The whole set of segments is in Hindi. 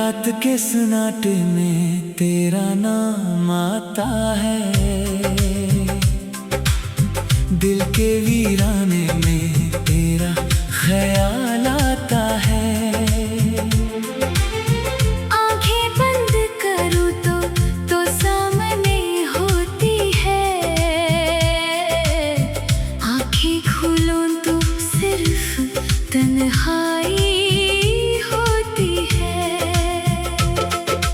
रात के सन्नाटे में तेरा नाम आता है, दिल के वीराने में तेरा ख्याल आता है। आंखें बंद करूं तो सामने होती है, आंखें खोलूं तो सिर्फ तन्हाई होती है।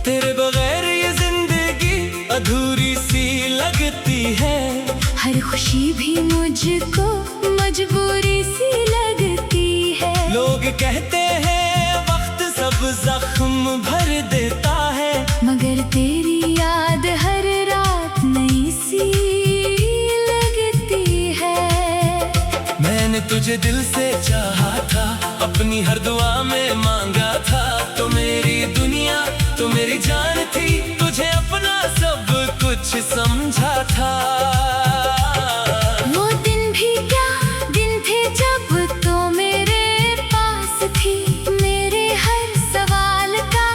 तेरे बगैर ये जिंदगी अधूरी सी लगती है, हर खुशी भी मुझको मजबूरी सी लगती है। लोग कहते हैं वक्त सब जख्म भर देता है, मगर तेरी याद हर रात नई सी लगती है। मैंने तुझे दिल से चाहा था, अपनी हर दुआ में मांगा था। तो मेरी दुनिया तो मेरी जान थी, तुझे अपना सब कुछ समझा था। वो दिन भी क्या दिन थे जब तो मेरे पास थी, मेरे हर सवाल का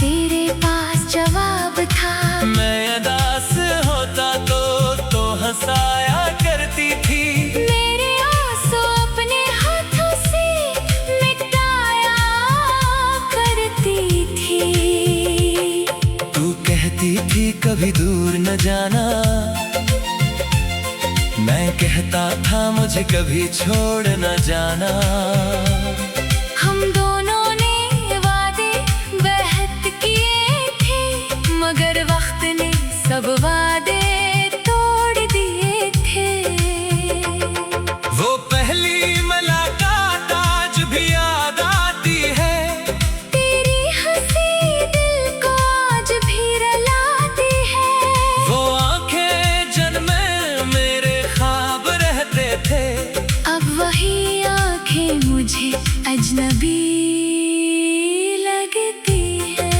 तेरे पास जवाब था। मैं उदास होता तो हंसाया करती थी, मेरे आंसू अपने हाथों से मिटाया करती थी। तू कहती थी कभी दूर न जाना, मैं कहता था मुझे कभी छोड़ न जाना। हम दोनों ने वादे बेहद किए थे, मगर वक्त ने सब वादे तोड़ दिए थे। वो पहली मुलाकात आज भी याद आती है, तेरी हंसी दिल को आज भी रुलाती है। वो आंखें जन्मे मेरे ख्वाब रहते थे, अब वही आंखें मुझे अजनबी लगती है।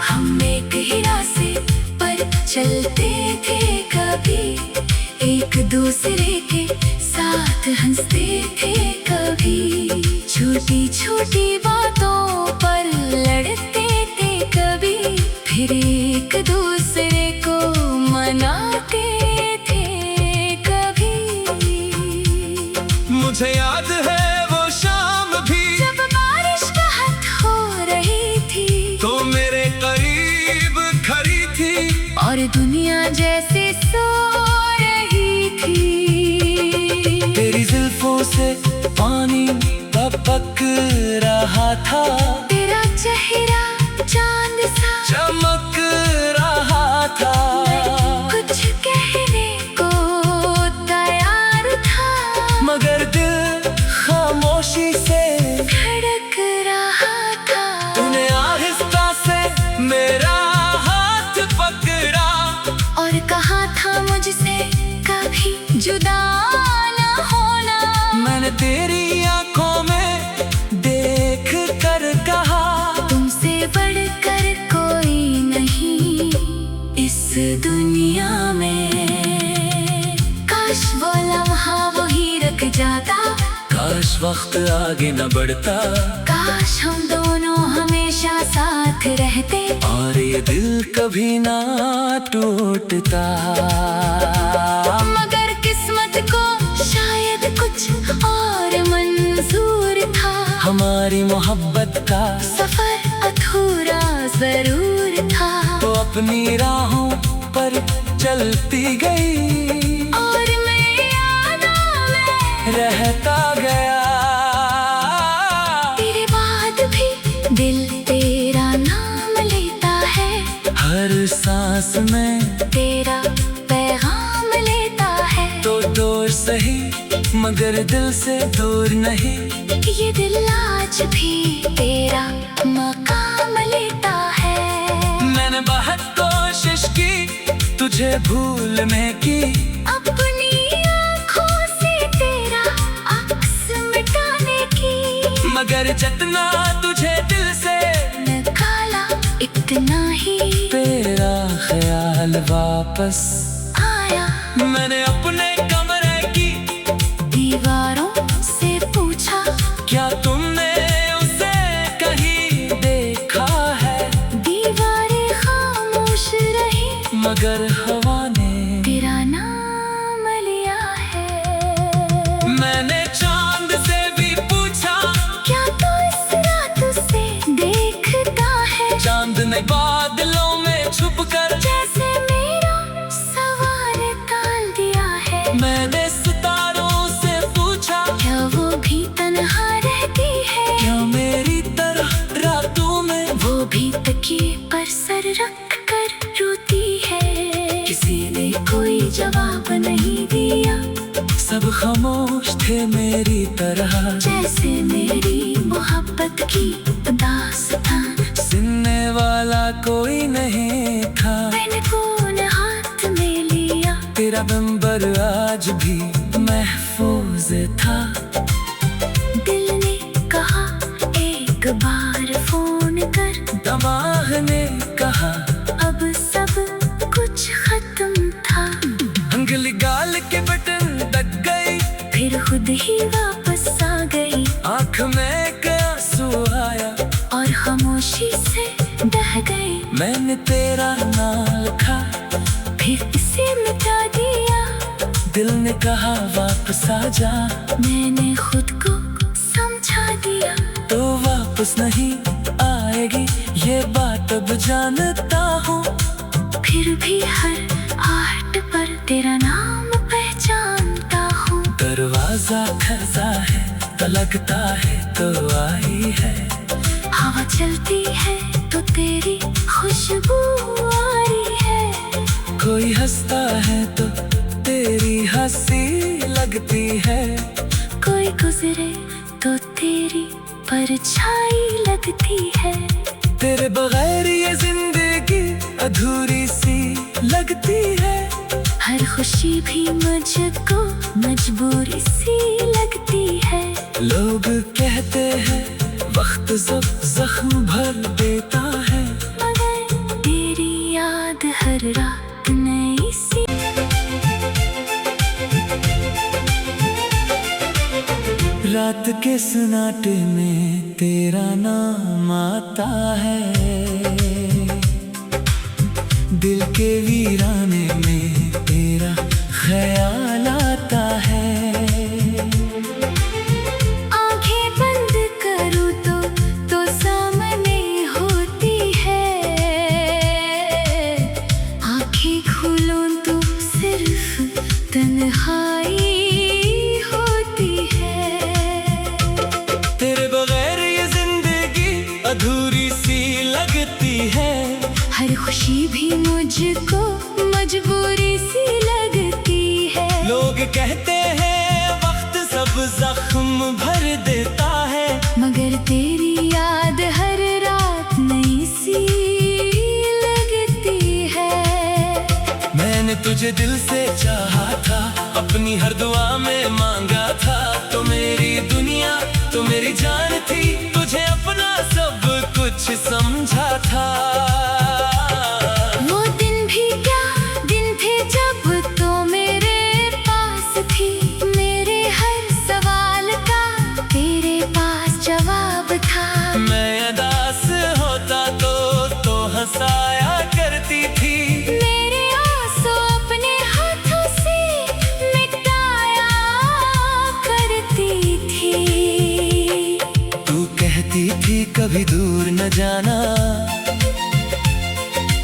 हम एक ही रास्ते पर चलते थे, कभी एक दूसरे के साथ हंसते थे, कभी छोटी छोटी बातों पर लड़ते थे, कभी फिर एक दूसरे को मनाते थे, कभी। मुझे याद है वो शाम भी जब बारिश कहत हो रही थी, तो मेरे करीब खड़ी थी, और दुनिया जैसे सो रही थी। तेरी जुल्फों से पानी टपक रहा था, तेरा चेहरा चांद सा चमक रहा था। कुछ कहने को तैयार था, मगर दिल खामोशी से धड़क रहा था। तूने आहिस्ता से मेरा हाथ पकड़ा, और कहा था मुझसे कभी जुदा न होना। मैंने तेरी आंखों में देख कर कहा, तुमसे बढ़कर कोई नहीं इस दुनिया में। काश वो लम्हा वही रुक जाता, काश वक्त आगे न बढ़ता, काश हम दोनों हमेशा साथ रहते, और ये दिल कभी ना टूटता। मगर किस्मत को शायद कुछ और मंजूर था। हमारी मोहब्बत का सफर अधूरा जरूर था, तो अपनी राहों पर चलती गई, और मैं यादों में रहता गया। तेरे बाद भी दिल तेरा नाम लेता है, हर सांस में तेरा पैगाम लेता है। तो दूर सही मगर दिल से दूर नहीं, ये दिल आज भी तेरा मकाम लेता है। मैंने बहुत कोशिश की तुझे भूलने की, अपनी आँखों से तेरा अक्स मिटाने की, मगर जितना तुझे दिल से निकाला इतना ही तेरा ख्याल वापस आया। मैंने अपने कमरे की दीवारों से पूछा, क्या तुमने उसे कहीं देखा? मगर हवा ने तेरा नाम लिया है। मैंने चांद से भी पूछा, क्या तू इस रात से देखता है? चांद ने बादलों में छुप कर जैसे मेरा सवाल टाल दिया है। मैंने सितारों से पूछा, क्या वो भी तन्हा रहती है? क्या मेरी तरह रातों में वो भी तकिए पर सर रख कर रोती है। किसी ने कोई जवाब नहीं दिया, सब खामोश थे मेरी तरह। जैसे मेरी मोहब्बत की दास्तान सुनने वाला कोई नहीं था। मैंने कौन हाथ में लिया, तेरा नंबर आज भी महफूज था। दिल ने कहा एक बार फोन कर, दिमाग ने कहा अब सब कुछ खत्म था। अंगली गाल के बटन दब गई, फिर खुद ही वापस आ गई आँख में एक आंसू आया और खामोशी से बह गई। मैंने तेरा नाम लिखा, फिर इसे मिटा दिया। दिल ने कहा वापस आ जा। मैंने खुद को समझा दिया, तो वापस नहीं आएगी ये बात अब जानता हूँ। फिर भी हर आहट पर तेरा नाम पहचानता हूँ। दरवाजा खजा है तो लगता है तो आई है। हवा चलती है तो तेरी खुशबू आ रही है। कोई हंसता है तो तेरी हंसी लगती है। कोई गुजरे तो तेरी परछाई लगती है। तेरे बगैर ये जिंदगी अधूरी सी लगती है। हर खुशी भी मुझको मजबूरी सी लगती है। लोग कहते हैं वक्त सब जख्म भर देता है, मगर तेरी याद हर रात नई सी। रात के सन्नाटे में तेरा नाम आता है। दिल के वीराने में तेरा ख्याल आता है। आंखें बंद करूं तो सामने होती है। आंखें खोलूं तो सिर्फ तन्हाई होती है। तेरे बगैर ये जिंदगी अधूरी सी लगती है। हर खुशी भी मुझको मजबूरी सी लगती है। लोग कहते हैं वक्त सब जख्म भर देता है, मगर तेरी याद हर रात नई सी लगती है। मैंने तुझे दिल से चाहा था, अपनी हर दुआ में मांगा था। तो मेरी दुनिया तो मेरी जान थी, तुझे अपना सब कुछ समझा था। वो दिन भी क्या दिन थे जब तो मेरे पास थी। मेरे हर सवाल का तेरे पास जवाब था। मैं उदास होता तो हंसाया करती थी। मेरे आंसू अपने हाथों से मिटाया करती थी। तू कहती थी कभी दूर न जाना,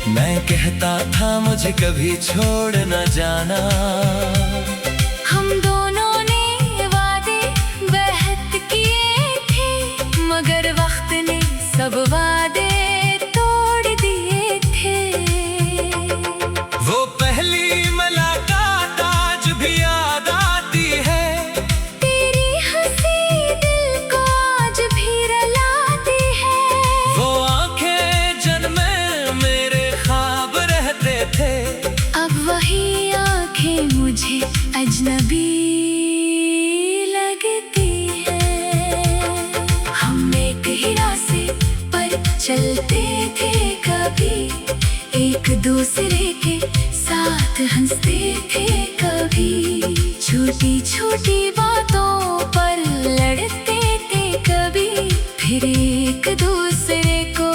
मैं कहता था मुझे कभी छोड़ न जाना। हम दोनों ने वादे बेहद किए थे, मगर वक्त ने सब वादे तोड़ दिए थे। वो पहली मुलाकात आज भी याद आती है। तेरी हंसी दिल को आज भी रुलाती है। वो आंखें जन्मे मेरे ख्वाब रहते थे। अब वही आंखें मुझे अजनबी लगती है। हम एक ही रास्ते पर चलते थे, कभी एक दूसरे के साथ हंसते थे। कभी छोटी छोटी बातों पर लड़ते थे, कभी फिर एक दूसरे को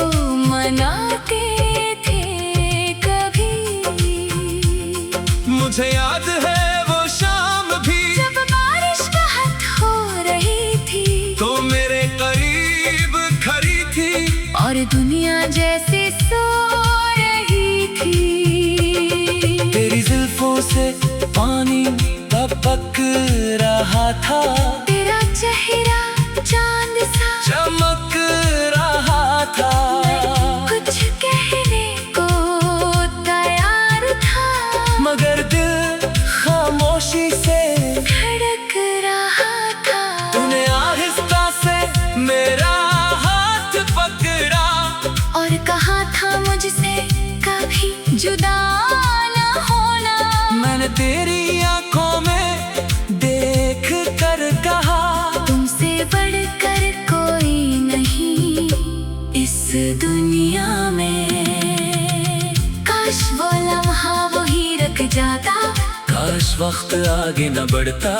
मनाते थे। कभी जैसे सो रही थी। तेरी जुल्फों से पानी टपक रहा था, तेरा चेहरा चांद सा चमक रहा था। कुछ कहने को तैयार था, मगर दिल खामोशी से धड़क रहा था। तूने आहिस्ता से मेरा हाथ पकड़ा और कहा था मुझसे कभी जुदा ना होना। मैंने तेरी आंखों में देख कर कहा, तुमसे बढ़कर कोई नहीं इस दुनिया में। काश वो लम्हा वही रख जाता, काश वक्त आगे न बढ़ता,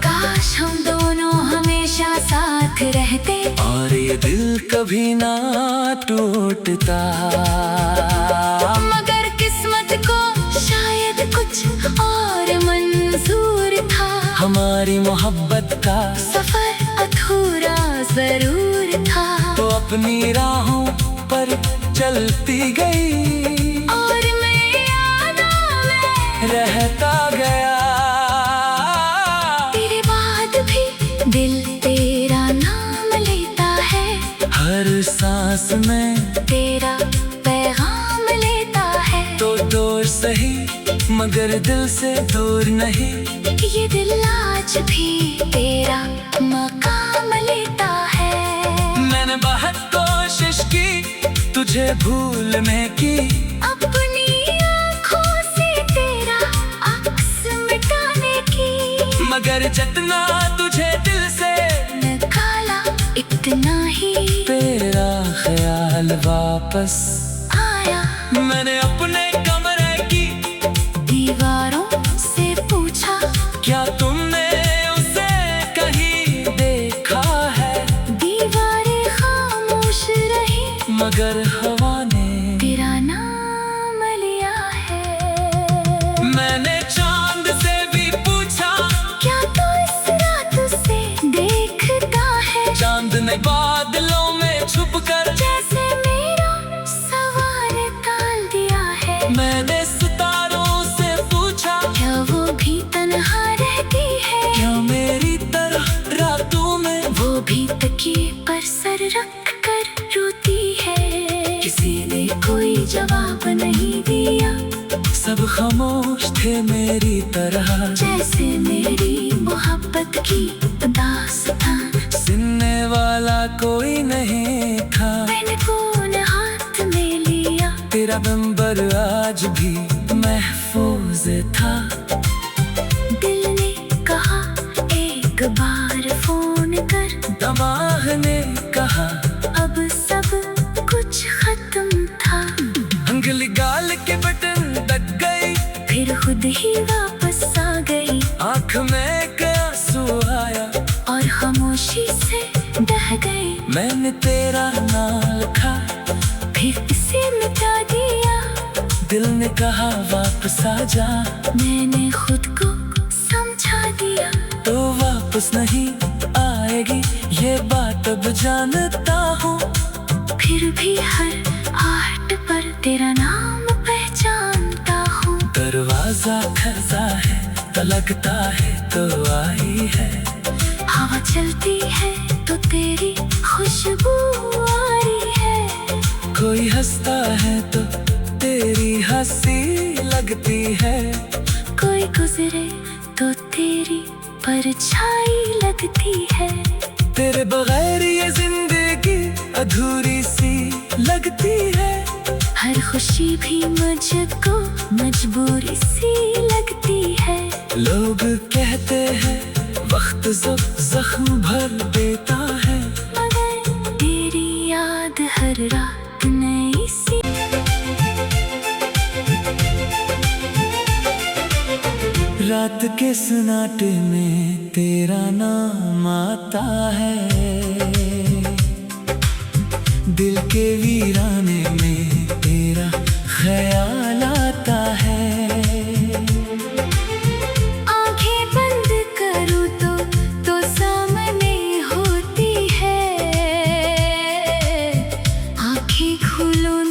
काश हम दोनों हमेशा साथ रहते और ये दिल कभी ना टूटता। मगर किस्मत को शायद कुछ और मंजूर था। हमारी मोहब्बत का सफर अधूरा जरूर था। तो अपनी राहों पर चलती गई और मैं यादों में रहता गया। तेरे बाद भी दिल तेरा नाम लेता है, हर सांस में तेरा पैगाम लेता है। तो दूर सही मगर दिल से दूर नहीं, ये दिल आज भी तेरा मकाम लेता है। मैंने बहुत कोशिश की तुझे भूलने की, अपनी आँखों से तेरा अक्स मिटाने की। मगर जितना तुझे दिल से निकाला इतना ही तेरा ख्याल वापस आया। मैंने अपने कमरे की दीवारों से पूछा, क्या तुमने उसे कहीं देखा है? दीवारें खामोश रही, मगर हवा ने तेरा नाम लिया है। मैंने चांद से भी पूछा, क्या तू इस रात से देखता है? चांद ने बादलों में छुपकर जैसे मेरा सवाल टाल दिया है। मैंने सितारों से पूछा, क्या वो भी तन्हा रहती है? क्या मेरी तरह रातों में वो भी तकिए पर सर रख कर रोती है। किसी ने कोई जवाब नहीं दिया, सब खामोश थे मेरी तरह। जैसे मेरी मोहब्बत की दास्तान सुनने वाला कोई नहीं था। मैंने कौन हाथ में लिया, तेरा नंबर आज भी महफूज था। दिल ने कहा एक बार फोन कर, दिमाग ने कहा अब सब कुछ खत्म था। अंगली गाल के बटन दब गई, फिर खुद ही वापस आ गई, आँख में क्या आंसू आया और खामोशी से बह गई। मैंने तेरा नाम लिखा, फिर इसे मिटा दिया। दिल ने कहा वापस आ जा, मैंने खुद को समझा दिया। तो वापस नहीं आएगी ये बात अब जानता हूँ। फिर भी हर आहट पर तेरा नाम पहचानता हूँ। दरवाजा खजा है तो लगता है तो आई है, हवा चलती है तो तेरी खुशबू आ रही है। कोई हंसता है तो तेरी हंसी लगती है, कोई गुजरे तो तेरी परछाई लगती है। तेरे बगैर ये जिंदगी अधूरी सी लगती है। हर खुशी भी मुझको मजबूरी सी लगती है। लोग कहते हैं वक्त जख्म भर देता है, मगर तेरी याद हर रात नई सी। रात के सन्नाटे में तेरा नाम आता है, दिल के वीराने में तेरा ख्याल आता है। आंखें बंद करूँ तो सामने होती है, आंखें खोलूं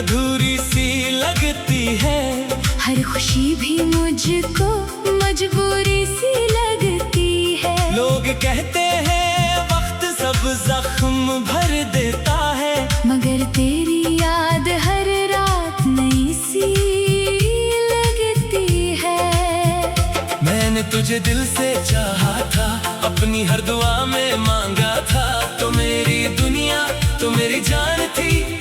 अधूरी सी लगती है। हर खुशी भी मुझको मजबूरी सी लगती है। लोग कहते हैं वक्त सब जख्म भर देता है, मगर तेरी याद हर रात नई सी लगती है। मैंने तुझे दिल से चाहा था, अपनी हर दुआ में मांगा था। तो मेरी दुनिया, तो मेरी जान थी।